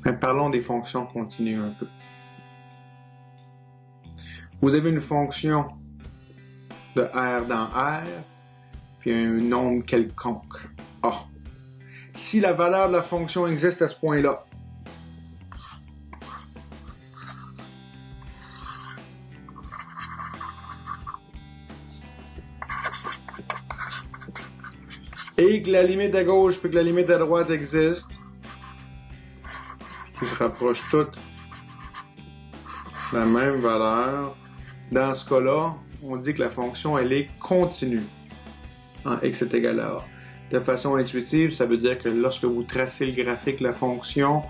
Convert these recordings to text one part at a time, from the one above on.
Mais parlons des fonctions continues un peu. Vous avez une fonction de R dans R, puis un nombre quelconque, A. Si la valeur de la fonction existe à ce point-là, et que la limite à gauche puis que la limite à droite existe, qui se rapprochent toutes de la même valeur, dans ce cas-là, on dit que la fonction, elle est continue en x est égal à a. De façon intuitive, ça veut dire que lorsque vous tracez le graphique de la fonction,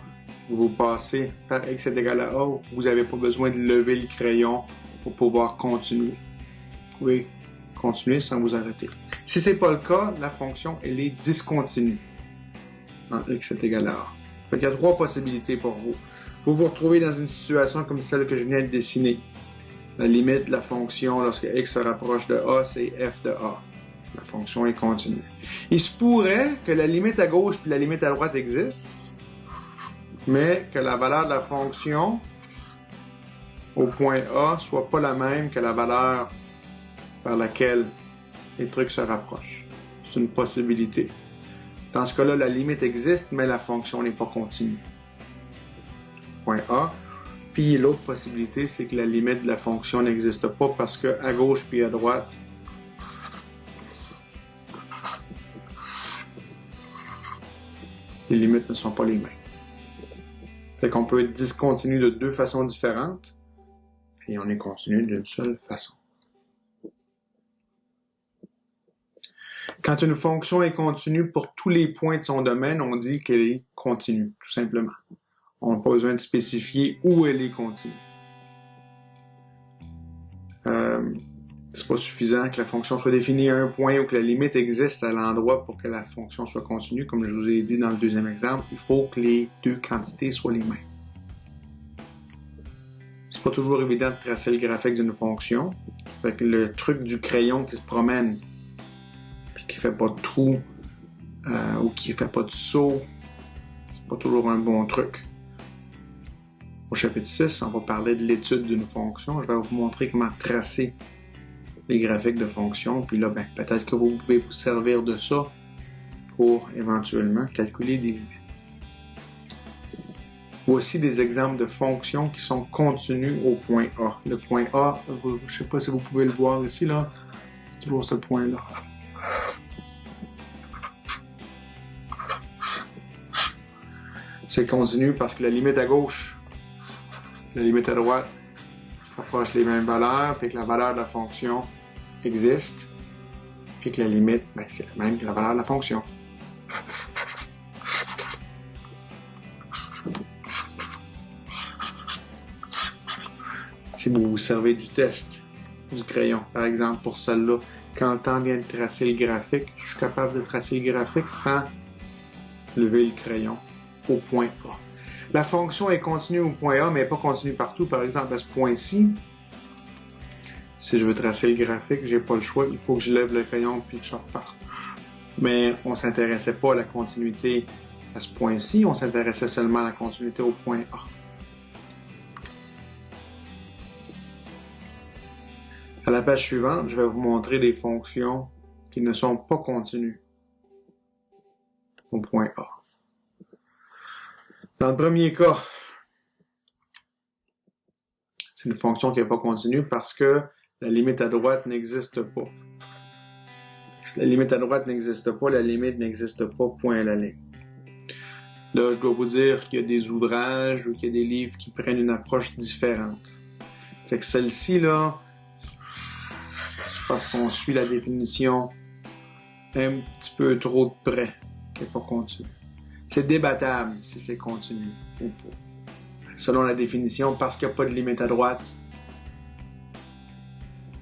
vous passez par x est égal à a, vous n'avez pas besoin de lever le crayon pour pouvoir continuer. Vous pouvez continuer sans vous arrêter. Si ce n'est pas le cas, la fonction, elle est discontinue en x est égal à a. Fait qu'il y a trois possibilités pour vous. Vous vous retrouvez dans une situation comme celle que je viens de dessiner. La limite de la fonction lorsque x se rapproche de a, c'est f de a. La fonction est continue. Il se pourrait que la limite à gauche puis la limite à droite existent, mais que la valeur de la fonction au point A soit pas la même que la valeur par laquelle les trucs se rapprochent. C'est une possibilité. Dans ce cas-là, la limite existe, mais la fonction n'est pas continue. Point A. Puis l'autre possibilité, c'est que la limite de la fonction n'existe pas parce que à gauche puis à droite, les limites ne sont pas les mêmes. Fait qu'on peut être discontinu de deux façons différentes, et on est continu d'une seule façon. Quand une fonction est continue pour tous les points de son domaine, on dit qu'elle est continue, tout simplement. On n'a pas besoin de spécifier où elle est continue. C'est pas suffisant que la fonction soit définie à un point ou que la limite existe à l'endroit pour que la fonction soit continue. Comme je vous ai dit dans le deuxième exemple, il faut que les deux quantités soient les mêmes. C'est pas toujours évident de tracer le graphique d'une fonction. Fait que le truc du crayon qui se promène puis qui fait pas de trou ou qui fait pas de saut, c'est pas toujours un bon truc. Au chapitre 6, on va parler de l'étude d'une fonction. Je vais vous montrer comment tracer les graphiques de fonctions. Puis là, peut-être que vous pouvez vous servir de ça pour éventuellement calculer des limites. Voici des exemples de fonctions qui sont continues au point A. Le point A, je ne sais pas si vous pouvez le voir ici, là. C'est toujours ce point-là. C'est continu parce que la limite à gauche, la limite à droite se rapprochent les mêmes valeurs, puis que la valeur de la fonction existe, puis que la limite, c'est la même que la valeur de la fonction. Si vous vous servez du test, du crayon, par exemple, pour celle-là, quand le temps vient de tracer le graphique, je suis capable de tracer le graphique sans lever le crayon au point A. La fonction est continue au point A, mais elle n'est pas continue partout. Par exemple, à ce point-ci, si je veux tracer le graphique, j'ai pas le choix. Il faut que je lève le crayon puis que je reparte. Mais on ne s'intéressait pas à la continuité à ce point-ci. On s'intéressait seulement à la continuité au point A. À la page suivante, je vais vous montrer des fonctions qui ne sont pas continues au point A. Dans le premier cas, c'est une fonction qui n'est pas continue parce que la limite à droite n'existe pas. Si la limite à droite n'existe pas, la limite n'existe pas, point à la ligne. Là, je dois vous dire qu'il y a des ouvrages ou qu'il y a des livres qui prennent une approche différente. Fait que celle-ci, là, c'est parce qu'on suit la définition un petit peu trop de près, qui n'est pas continue. C'est débattable si c'est continu ou pas. Selon la définition, parce qu'il n'y a pas de limite à droite,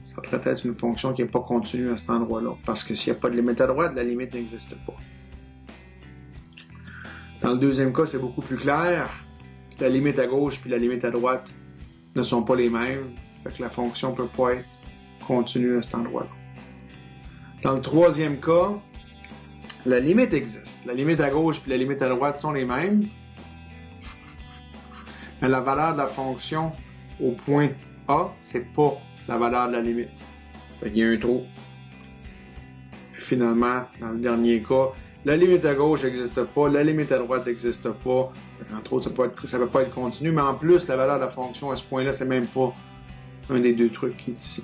ça pourrait être une fonction qui n'est pas continue à cet endroit-là. Parce que s'il n'y a pas de limite à droite, la limite n'existe pas. Dans le deuxième cas, c'est beaucoup plus clair. La limite à gauche puis la limite à droite ne sont pas les mêmes. Fait que la fonction ne peut pas être continue à cet endroit-là. Dans le troisième cas, la limite existe. La limite à gauche puis la limite à droite sont les mêmes. Mais la valeur de la fonction au point A, c'est pas la valeur de la limite. Fait qu'il y a un trou. Finalement, dans le dernier cas, la limite à gauche n'existe pas, la limite à droite n'existe pas. Entre autres, ça ne peut pas être continu, mais en plus, la valeur de la fonction à ce point-là, c'est même pas un des deux trucs qui est ici.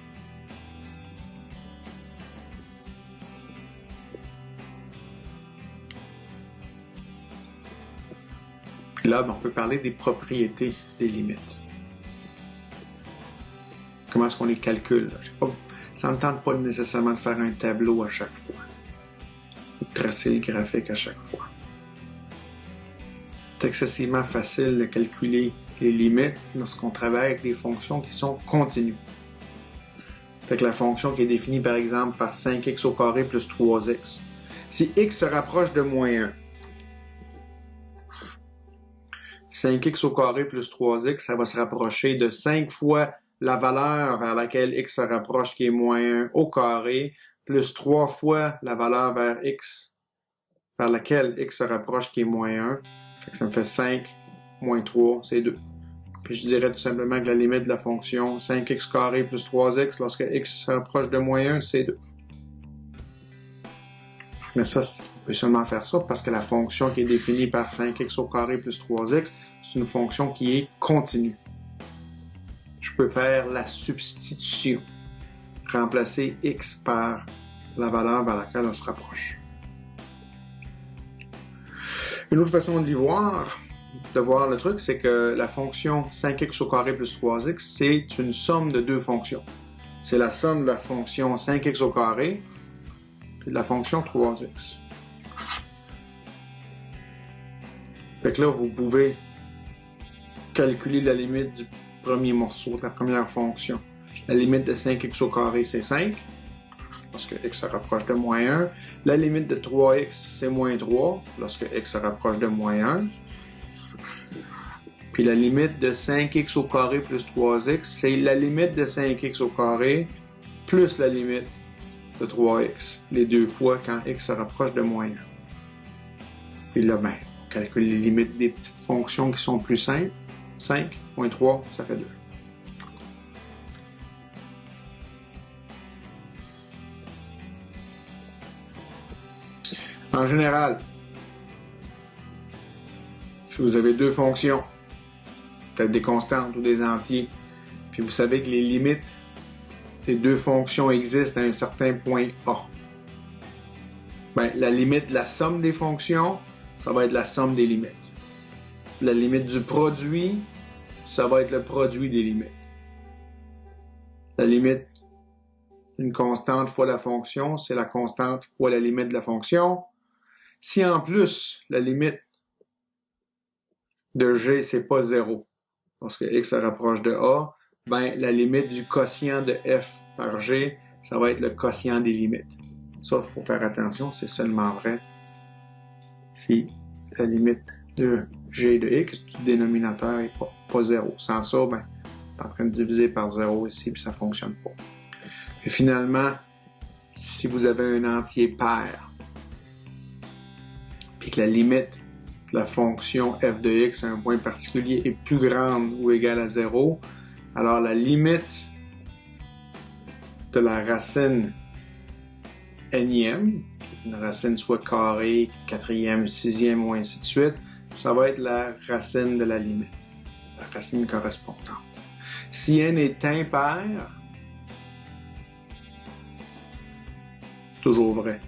Puis là, on peut parler des propriétés des limites. Comment est-ce qu'on les calcule? Je sais pas, ça ne me tente pas nécessairement de faire un tableau à chaque fois. Ou de tracer le graphique à chaque fois. C'est excessivement facile de calculer les limites lorsqu'on travaille avec des fonctions qui sont continues. Fait que la fonction qui est définie par exemple par 5x au carré plus 3x. Si x se rapproche de moins 1, 5x au carré plus 3x, ça va se rapprocher de 5 fois la valeur vers laquelle x se rapproche, qui est moins 1 au carré, plus 3 fois la valeur vers laquelle x se rapproche, qui est moins 1. Fait que ça me fait 5 moins 3, c'est 2. Puis je dirais tout simplement que la limite de la fonction 5x carré plus 3x, lorsque x se rapproche de moins 1, c'est 2. Mais ça, on peut seulement faire ça parce que la fonction qui est définie par 5x au carré plus 3x, c'est une fonction qui est continue. Je peux faire la substitution. Remplacer x par la valeur vers laquelle on se rapproche. Une autre façon de voir le truc, c'est que la fonction 5x au carré plus 3x, c'est une somme de deux fonctions. C'est la somme de la fonction 5x au carré et de la fonction 3x. Fait que là, vous pouvez calculer la limite du premier morceau, de la première fonction. La limite de 5x au carré, c'est 5, lorsque x se rapproche de moins 1. La limite de 3x, c'est moins 3, lorsque x se rapproche de moins 1. Puis la limite de 5x au carré plus 3x, c'est la limite de 5x au carré plus la limite de 3x, les deux fois quand x se rapproche de moins 1. Puis là, on calcule les limites des petites fonctions qui sont plus simples. 5 moins 3, ça fait 2. En général, si vous avez deux fonctions, peut-être des constantes ou des entiers, puis vous savez que les limites des deux fonctions existent à un certain point A, la limite de la somme des fonctions, ça va être la somme des limites. La limite du produit, ça va être le produit des limites. La limite d'une constante fois la fonction, c'est la constante fois la limite de la fonction. Si en plus, la limite de g, c'est pas 0, lorsque x se rapproche de a, la limite du quotient de f par g, ça va être le quotient des limites. Ça, il faut faire attention, c'est seulement vrai si la limite de g de x du dénominateur n'est pas 0. Sans ça, tu es en train de diviser par 0 ici, puis ça ne fonctionne pas. Et finalement, si vous avez un entier pair, puis que la limite de la fonction f de x à un point particulier est plus grande ou égale à 0, alors la limite de la racine nième, qui est une racine soit carrée, quatrième, sixième ou ainsi de suite, ça va être la racine de la limite, la racine correspondante. Si n est impair, c'est toujours vrai.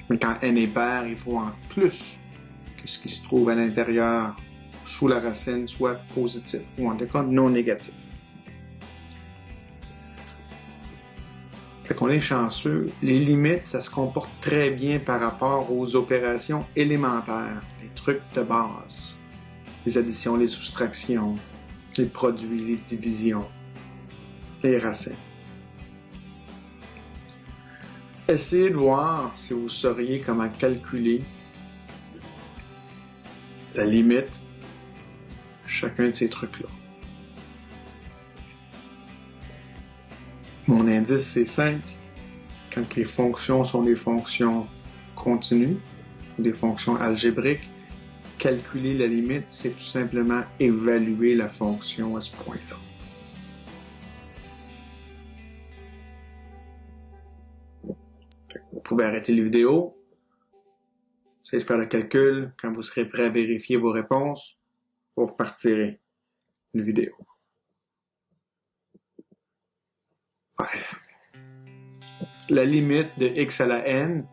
Mais quand n est pair, il faut en plus que ce qui se trouve à l'intérieur sous la racine soit positif, ou en tout cas non négatif. Fait qu'on est chanceux. Les limites, ça se comporte très bien par rapport aux opérations élémentaires, les trucs de base. Les additions, les soustractions, les produits, les divisions, les racines. Essayez de voir si vous sauriez comment calculer la limite de chacun de ces trucs-là. Mon indice, c'est 5. Quand les fonctions sont des fonctions continues, des fonctions algébriques, calculer la limite, c'est tout simplement évaluer la fonction à ce point-là. Vous pouvez arrêter la vidéo, essayez de faire le calcul. Quand vous serez prêt à vérifier vos réponses, vous repartirez une vidéo. Ouais. La limite de x à la n,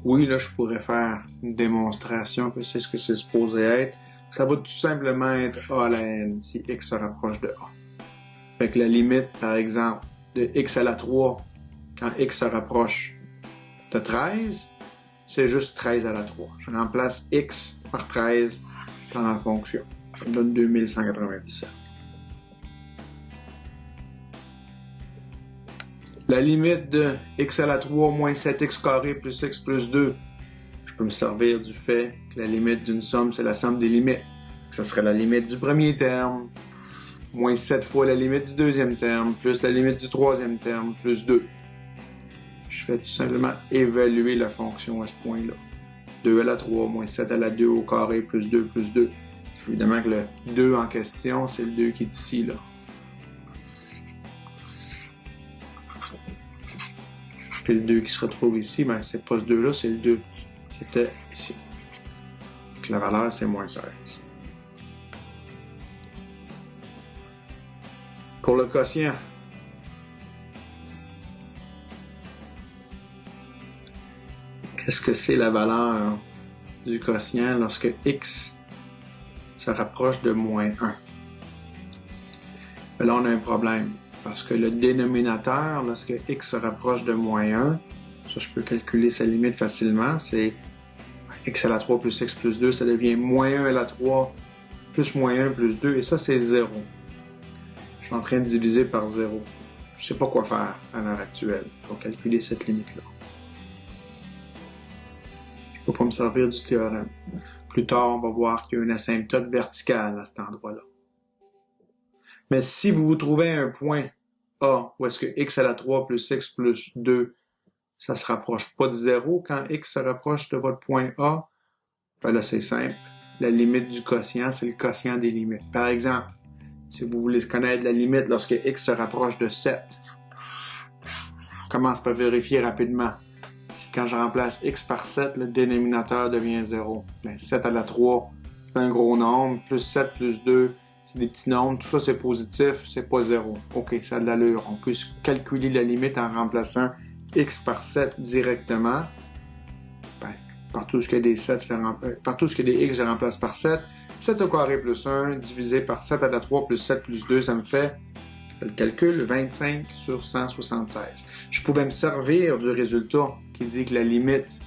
oui, là, je pourrais faire une démonstration que c'est ce que c'est supposé être. Ça va tout simplement être a à la n si x se rapproche de a. Fait que la limite, par exemple, de x à la 3, quand x se rapproche de 13, c'est juste 13 à la 3. Je remplace x par 13 dans la fonction. Ça me donne 2197. La limite de x à la 3 moins 7x carré plus x plus 2, je peux me servir du fait que la limite d'une somme, c'est la somme des limites. Ça serait la limite du premier terme, moins 7 fois la limite du deuxième terme, plus la limite du troisième terme, plus 2. Je fais tout simplement évaluer la fonction à ce point-là. 2 à la 3 moins 7 à la 2 au carré plus 2 plus 2. Évidemment que le 2 en question, c'est le 2 qui est ici, là. Puis le 2 qui se retrouve ici, ben c'est pas ce 2-là, c'est le 2 qui était ici. Donc la valeur, c'est moins 16. Pour le quotient, qu'est-ce que c'est la valeur du quotient lorsque x se rapproche de moins 1? Mais là, on a un problème. Parce que le dénominateur, lorsque x se rapproche de moins 1, ça je peux calculer sa limite facilement, c'est x à la 3 plus x plus 2, ça devient moins 1 à la 3 plus moins 1 plus 2, et ça c'est 0. Je suis en train de diviser par 0. Je ne sais pas quoi faire à l'heure actuelle pour calculer cette limite-là. Je ne peux pas me servir du théorème. Plus tard, on va voir qu'il y a une asymptote verticale à cet endroit-là. Mais si vous vous trouvez un point A, où est-ce que x à la 3 plus x plus 2, ça se rapproche pas de 0, quand x se rapproche de votre point A, ben là c'est simple. La limite du quotient, c'est le quotient des limites. Par exemple, si vous voulez connaître la limite lorsque x se rapproche de 7, on commence par vérifier rapidement. Si quand je remplace x par 7, le dénominateur devient 0. Ben, 7 à la 3, c'est un gros nombre, plus 7 plus 2, c'est des petits nombres, tout ça c'est positif, c'est pas 0. OK, ça a de l'allure. On peut calculer la limite en remplaçant x par 7 directement. Ben, partout où il y a des 7, partout où il y a des x, je remplace par 7. 7 au carré plus 1, divisé par 7 à la 3 plus 7 plus 2, ça me fait, je le calcule, 25 sur 176. Je pouvais me servir du résultat qui dit que la limite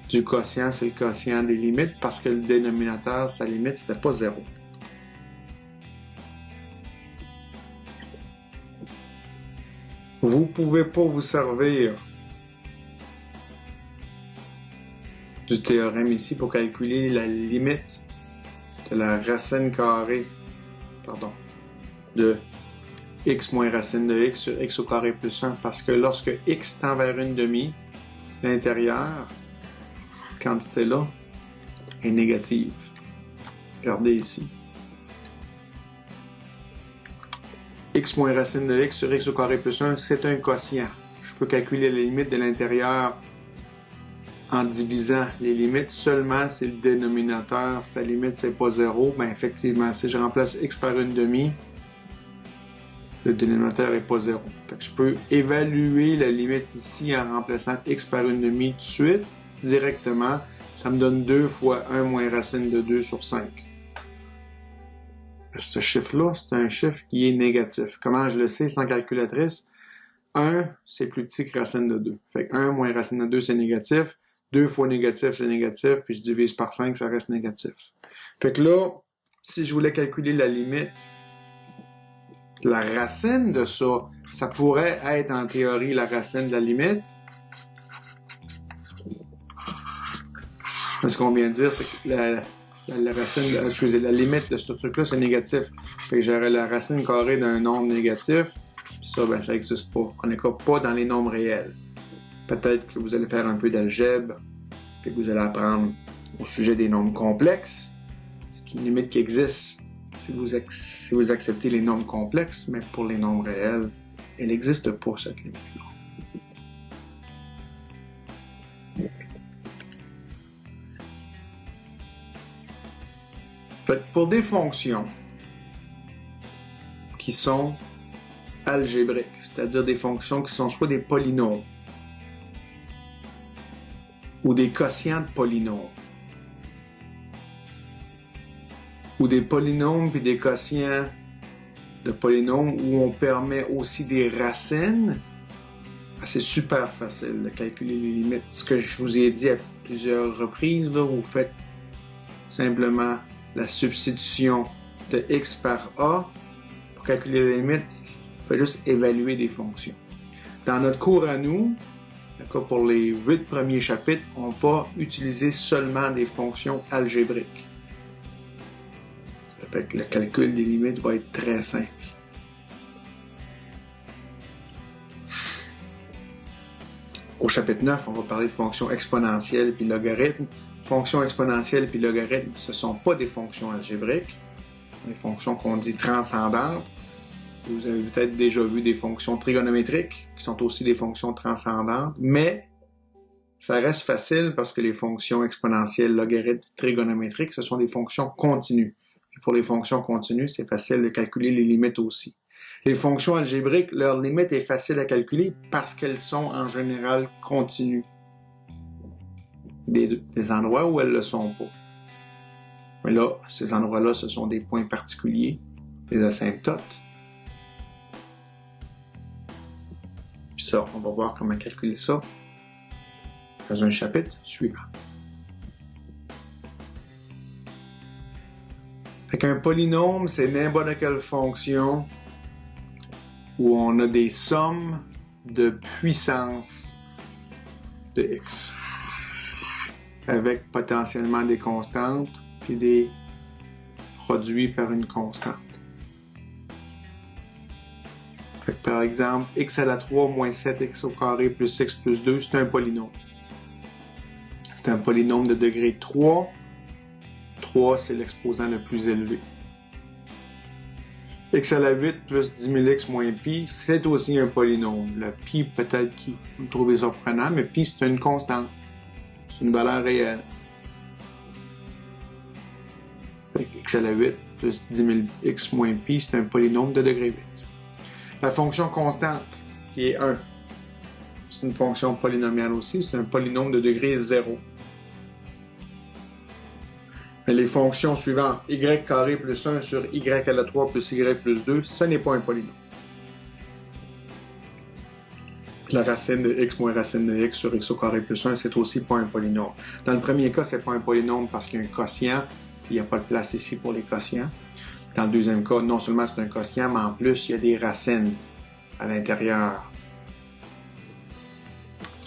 du quotient, c'est le quotient des limites, parce que le dénominateur, sa limite, c'était pas 0. Vous pouvez pas vous servir du théorème ici pour calculer la limite de la racine carrée, de x moins racine de x sur x au carré plus 1, parce que lorsque x tend vers une demi, l'intérieur, quantité-là, est négative. Regardez ici. X moins racine de x sur x au carré plus 1, c'est un quotient. Je peux calculer les limites de l'intérieur en divisant les limites seulement si le dénominateur, sa limite, c'est pas 0. Ben effectivement, si je remplace x par une demi, le dénominateur est pas 0. Fait que je peux évaluer la limite ici en remplaçant x par une demi tout de suite, directement. Ça me donne 2 fois 1 moins racine de 2 sur 5. Ce chiffre-là, c'est un chiffre qui est négatif. Comment je le sais sans calculatrice? 1, c'est plus petit que racine de 2. Fait que 1 moins racine de 2, c'est négatif. 2 fois négatif, c'est négatif. Puis je divise par 5, ça reste négatif. Fait que là, si je voulais calculer la limite, la racine de ça, ça pourrait être en théorie la racine de la limite. Ce qu'on vient de dire, c'est que la limite de ce truc-là, c'est négatif. Fait que j'aurais la racine carrée d'un nombre négatif, puis ça, ben, ça n'existe pas. On n'est pas dans les nombres réels. Peut-être que vous allez faire un peu d'algèbre, Puis vous allez apprendre au sujet des nombres complexes. C'est une limite qui existe si vous acceptez les nombres complexes, mais pour les nombres réels, elle n'existe pas, cette limite-là. Fait que pour des fonctions qui sont algébriques, c'est-à-dire des fonctions qui sont soit des polynômes ou des quotients de polynômes, ou des polynômes puis des quotients de polynômes où on permet aussi des racines, c'est super facile de calculer les limites. Ce que je vous ai dit à plusieurs reprises, là, vous faites simplement la substitution de x par a. Pour calculer les limites, il faut juste évaluer des fonctions. Dans notre cours à nous, pour les 8 premiers chapitres, on va utiliser seulement des fonctions algébriques. Ça fait que le calcul des limites va être très simple. Au chapitre 9, on va parler de fonctions exponentielles puis logarithmes. Fonctions exponentielles puis logarithmes, ce ne sont pas des fonctions algébriques, des fonctions qu'on dit transcendantes. Vous avez peut-être déjà vu des fonctions trigonométriques, qui sont aussi des fonctions transcendantes, mais ça reste facile parce que les fonctions exponentielles, logarithmes, trigonométriques, ce sont des fonctions continues. Et pour les fonctions continues, c'est facile de calculer les limites aussi. Les fonctions algébriques, leur limite est facile à calculer parce qu'elles sont en général continues. Des endroits où elles ne le sont pas. Mais là, ces endroits-là, ce sont des points particuliers, des asymptotes. Puis ça, on va voir comment calculer ça dans un chapitre suivant. Fait qu'un polynôme, c'est n'importe quelle fonction où on a des sommes de puissance de x, avec potentiellement des constantes, puis des produits par une constante. Fait que par exemple, x à la 3 moins 7x au carré plus x plus 2, c'est un polynôme. C'est un polynôme de degré 3. 3, c'est l'exposant le plus élevé. X à la 8 plus 10 000x moins pi, c'est aussi un polynôme. Le pi, peut-être qui vous le trouvez surprenant, mais pi, c'est une constante. C'est une valeur réelle. Fait que x à la 8 plus 10 000x moins pi, c'est un polynôme de degré 8. La fonction constante, qui est 1, c'est une fonction polynomiale aussi, c'est un polynôme de degré 0. Mais les fonctions suivantes, y carré plus 1 sur y à la 3 plus y plus 2, ça n'est pas un polynôme. La racine de x moins racine de x sur x au carré plus 1, c'est aussi pas un polynôme. Dans le premier cas, c'est pas un polynôme parce qu'il y a un quotient, il n'y a pas de place ici pour les quotients. Dans le deuxième cas, non seulement c'est un quotient, mais en plus, il y a des racines à l'intérieur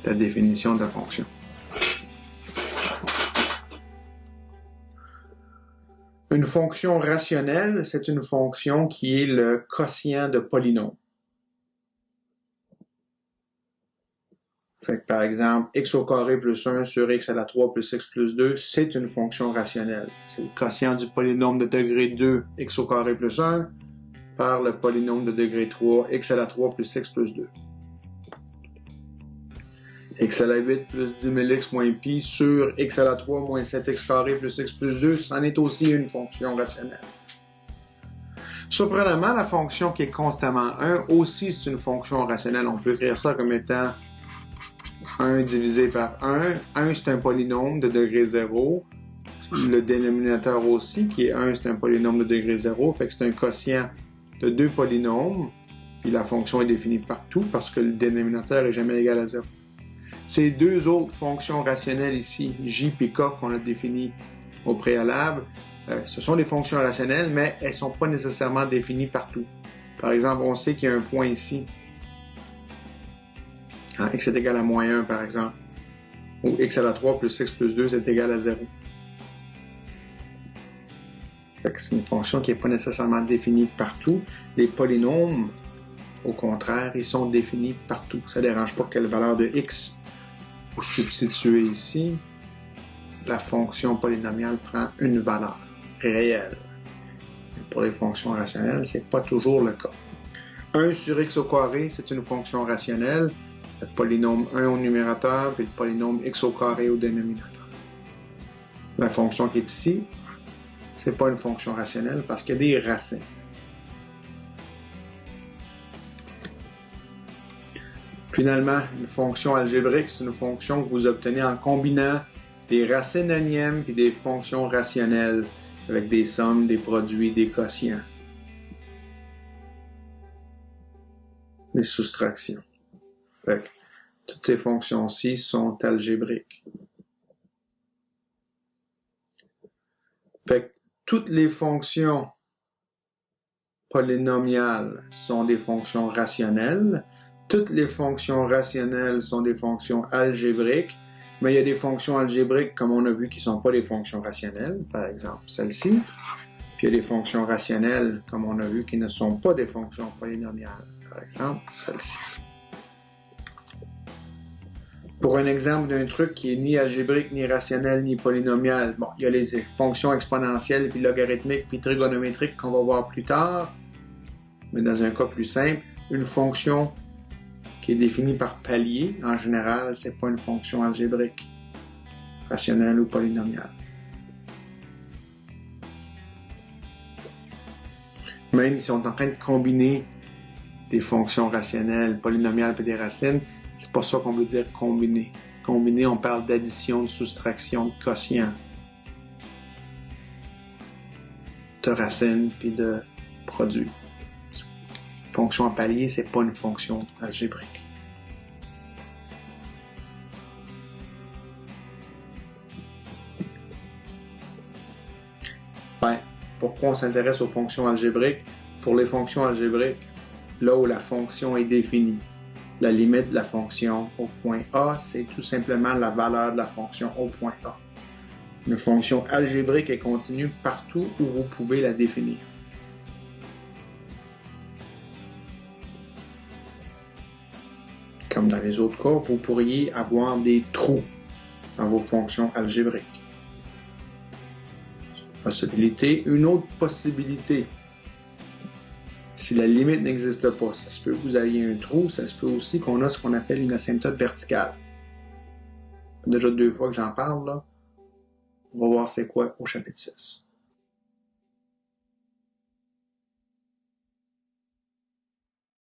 de la définition de la fonction. Une fonction rationnelle, c'est une fonction qui est le quotient de polynôme. Fait que, par exemple, x au carré plus 1 sur x à la 3 plus x plus 2, c'est une fonction rationnelle. C'est le quotient du polynôme de degré 2, x au carré plus 1, par le polynôme de degré 3, x à la 3 plus x plus 2. X à la 8 plus 10 000x moins pi sur x à la 3 moins 7x carré plus x plus 2, c'en est aussi une fonction rationnelle. Surprenamment, la fonction qui est constamment 1 aussi c'est une fonction rationnelle. On peut écrire ça comme étant 1 divisé par 1. 1 c'est un polynôme de degré 0. Le dénominateur aussi, qui est 1, c'est un polynôme de degré 0. Fait que c'est un quotient de deux polynômes. Puis la fonction est définie partout parce que le dénominateur n'est jamais égal à 0. Ces deux autres fonctions rationnelles ici, j et k, qu'on a définies au préalable, ce sont des fonctions rationnelles, mais elles ne sont pas nécessairement définies partout. Par exemple, on sait qu'il y a un point ici. X est égal à moins 1, par exemple. Ou x à la 3 plus x plus 2 est égal à 0. C'est une fonction qui n'est pas nécessairement définie partout. Les polynômes, au contraire, ils sont définis partout. Ça ne dérange pas quelle valeur de x vous substituez ici. la fonction polynomiale prend une valeur réelle. Et pour les fonctions rationnelles, c'est pas toujours le cas. 1 sur x au carré, c'est une fonction rationnelle. Le polynôme 1 au numérateur, puis le polynôme x au carré au dénominateur. La fonction qui est ici, c'est pas une fonction rationnelle parce qu'il y a des racines. Finalement, une fonction algébrique, c'est une fonction que vous obtenez en combinant des racines énièmes et des fonctions rationnelles avec des sommes, des produits, des quotients. Des soustractions. Fait que toutes ces fonctions-ci sont algébriques. Fait que toutes les fonctions polynomiales sont des fonctions rationnelles. Toutes les fonctions rationnelles sont des fonctions algébriques, mais il y a des fonctions algébriques, comme on a vu, qui ne sont pas des fonctions rationnelles, par exemple celle-ci. Puis il y a des fonctions rationnelles, comme on a vu, qui ne sont pas des fonctions polynomiales, par exemple celle-ci. Pour un exemple d'un truc qui est ni algébrique, ni rationnel, ni polynomial, bon, il y a les fonctions exponentielles, puis logarithmiques, puis trigonométriques qu'on va voir plus tard, mais dans un cas plus simple, une fonction qui est définie par palier, en général, c'est pas une fonction algébrique, rationnelle ou polynomiale. Même si on est en train de combiner des fonctions rationnelles, polynomiales et des racines, c'est pas ça qu'on veut dire combiner. Combiner, on parle d'addition, de soustraction, de quotient, de racines puis de produits. Fonction à palier, c'est pas une fonction algébrique. Ben, pourquoi on s'intéresse aux fonctions algébriques? Pour les fonctions algébriques, là où la fonction est définie, la limite de la fonction au point A, c'est tout simplement la valeur de la fonction au point A. Une fonction algébrique est continue partout où vous pouvez la définir. Comme dans les autres cas, vous pourriez avoir des trous dans vos fonctions algébriques. Possibilité. Une autre possibilité. Si la limite n'existe pas, ça se peut que vous ayez un trou, ça se peut aussi qu'on a ce qu'on appelle une asymptote verticale. Déjà 2 fois que j'en parle, là. On va voir c'est quoi au chapitre 6.